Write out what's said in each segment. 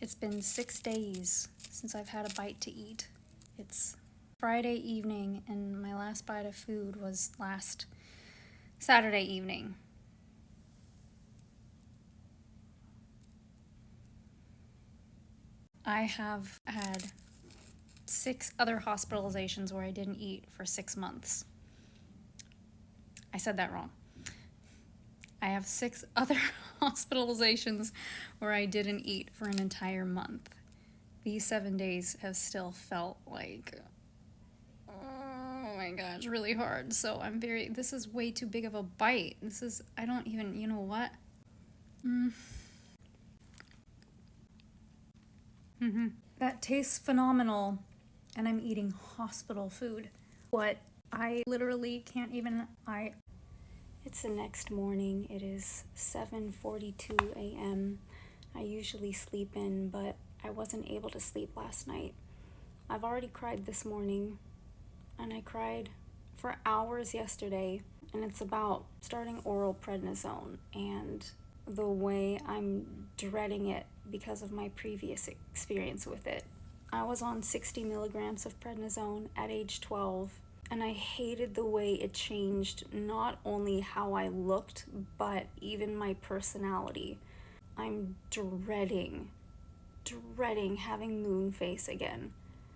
It's been 6 days since I've had a bite to eat. It's Friday evening, and my last bite of food was last Saturday evening. I have had 6 other hospitalizations where I didn't eat for 6 months. I said that wrong. I have 6 other hospitalizations where I didn't eat for an entire month. These 7 days have still felt like, oh my gosh, really hard. So this is way too big of a bite. I don't even, you know what? That tastes phenomenal, and I'm eating hospital food. What? I literally can't even, It's the next morning. It is 7:42 a.m. I usually sleep in, but I wasn't able to sleep last night. I've already cried this morning, and I cried for hours yesterday, and it's about starting oral prednisone and the way I'm dreading it because of my previous experience with it. I was on 60 milligrams of prednisone at age 12, and I hated the way it changed not only how I looked, but even my personality. I'm dreading having moon face again.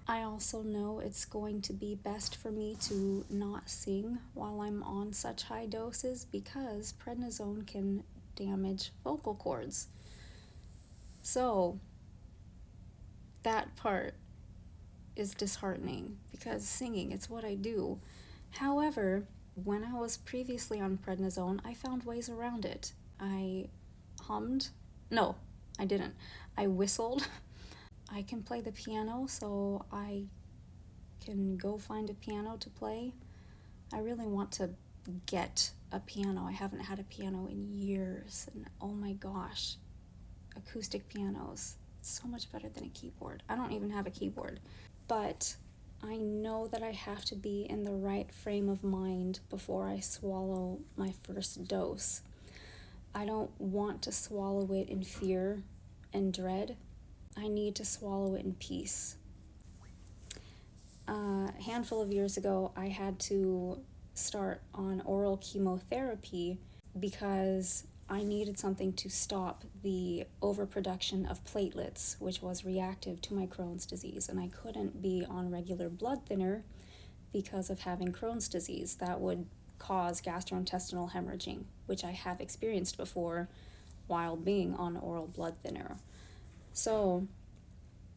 I also know it's going to be best for me to not sing while I'm on such high doses because prednisone can damage vocal cords. So that part is disheartening because singing, it's what I do. However, when I was previously on prednisone, I found ways around it. I hummed. No, I didn't. I whistled. I can play the piano, so I can go find a piano to play. I really want to get a piano. I haven't had a piano in years, and oh my gosh, acoustic pianos, so much better than a keyboard. I don't even have a keyboard. But I know that I have to be in the right frame of mind before I swallow my first dose. I don't want to swallow it in fear and dread. I need to swallow it in peace. A handful of years ago, I had to start on oral chemotherapy because I needed something to stop the overproduction of platelets, which was reactive to my Crohn's disease, and I couldn't be on regular blood thinner because of having Crohn's disease. That would cause gastrointestinal hemorrhaging, which I have experienced before while being on oral blood thinner. So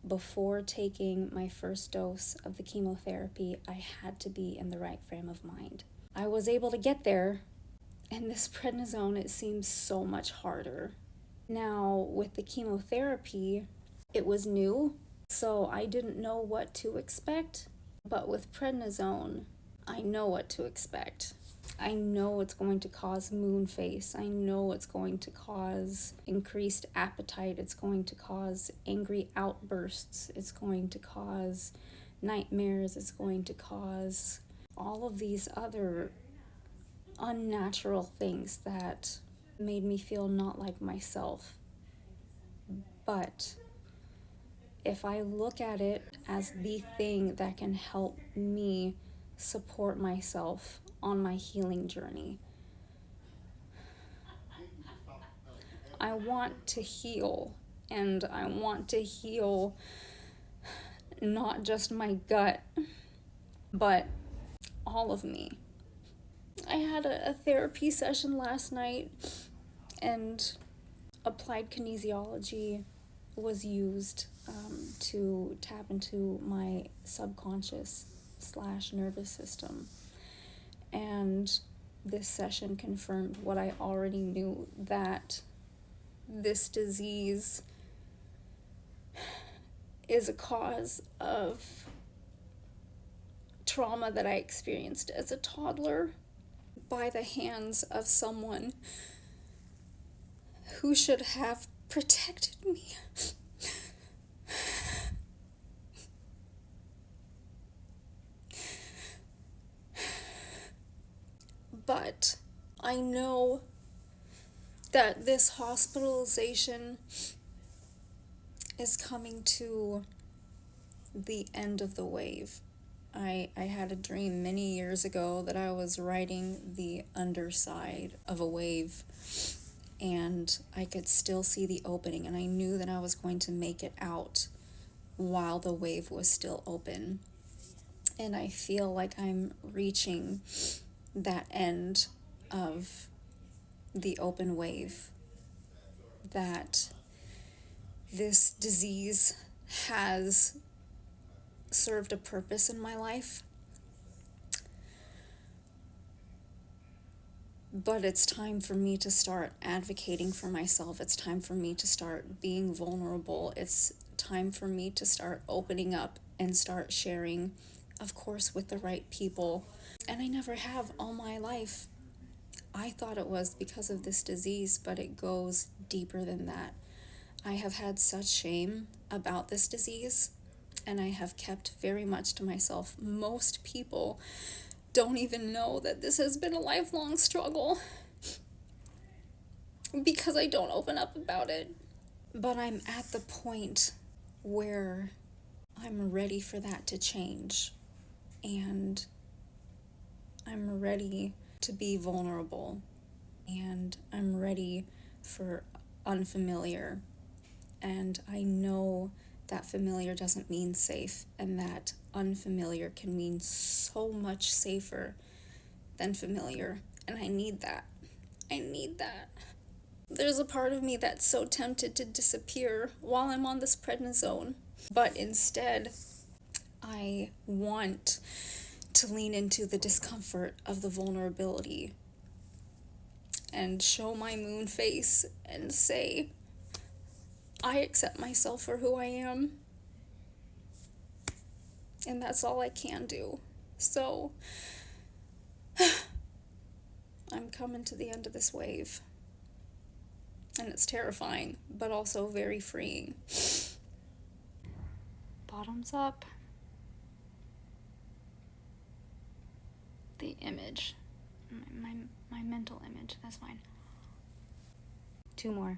before taking my first dose of the chemotherapy, I had to be in the right frame of mind. I was able to get there, and this prednisone, it seems so much harder. Now, with the chemotherapy, it was new, so I didn't know what to expect. But with prednisone, I know what to expect. I know it's going to cause moon face. I know it's going to cause increased appetite. It's going to cause angry outbursts. It's going to cause nightmares. It's going to cause all of these other unnatural things that made me feel not like myself. But if I look at it as the thing that can help me support myself on my healing journey, I want to heal, and I want to heal not just my gut, but all of me. I had a therapy session last night, and applied kinesiology was used to tap into my subconscious / nervous system. And this session confirmed what I already knew, that this disease is a cause of trauma that I experienced as a toddler by the hands of someone who should have protected me. But I know that this hospitalization is coming to the end of the wave. I had a dream many years ago that I was riding the underside of a wave, and I could still see the opening, and I knew that I was going to make it out while the wave was still open. And I feel like I'm reaching that end of the open wave, that this disease has served a purpose in my life, but it's time for me to start advocating for myself. It's time for me to start being vulnerable. It's time for me to start opening up and start sharing, of course, with the right people. And I never have all my life. I thought it was because of this disease, but it goes deeper than that. I have had such shame about this disease, and I have kept very much to myself. Most people don't even know that this has been a lifelong struggle because I don't open up about it. But I'm at the point where I'm ready for that to change, and I'm ready to be vulnerable, and I'm ready for unfamiliar. And I know that familiar doesn't mean safe, and that unfamiliar can mean so much safer than familiar. And I need that. I need that. There's a part of me that's so tempted to disappear while I'm on this prednisone, but instead I want to lean into the discomfort of the vulnerability and show my moon face and say, I accept myself for who I am, and that's all I can do. So I'm coming to the end of this wave, and it's terrifying, but also very freeing. Bottoms up. The image, my mental image, that's fine. 2 more.